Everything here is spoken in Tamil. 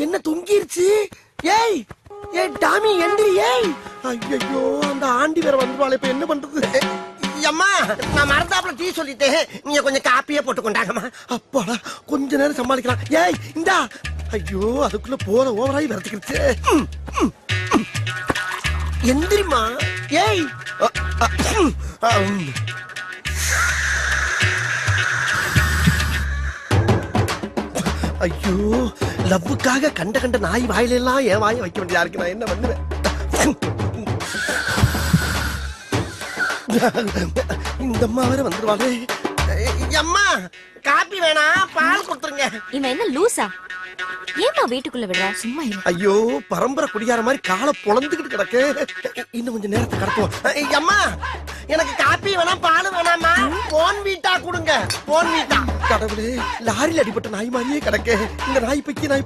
என்ன தொங்கிருச்சு? ஏய் ஏய் டாமி எந்திரி. ஏய் ஐயோ அந்த ஆண்டி வேற வந்துருவாளே, இப்ப என்ன பண்றது? அம்மா நான் மறந்தாப்புல டீ சொல்லிட்டேன், நீங்க கொஞ்சம் காப்பியே போட்டு கொண்டாங்கம்மா. அப்பாடா கொஞ்ச நேரம் சமாளிக்கலாம். ஏய் இந்தா. ஐயோ அதுக்குள்ள போற ஓவராய் வரதுக்கிடுச்சு. எந்திரிமா. ஏய் ஐயோ லவ்வுக்காக கண்ட கண்ட நாய் வாயில எல்லாம் என் வாயை வைக்க வேண்டியதா இருக்கு. நான் என்ன பண்ணுவேன்? இந்த அம்மா வேற வந்துருவாங்க. அம்மா காப்பி வேணா, பால் கொடுத்துருங்க. இவன் என்ன லூசா? ஏமா வீட்டுக்குள்ள விடுற? சும்மா இரு. ஐயோ பரம்பரை குடியார மாதிரி காலை பொளந்துக்கிட்டு கிடக்கு. இன்னும் கொஞ்சம் நேரத்தை கடத்துவோம். அம்மா எனக்கு காப்பி வேணா, பால் வேணாமா? போன் வீட்டா கொடுங்க. போன் வீட்டா. கடவுளே லாரியில் அடிபட்ட நாய் மாதிரியே கிடக்கு. இந்த நாய் பைக்கி நாய்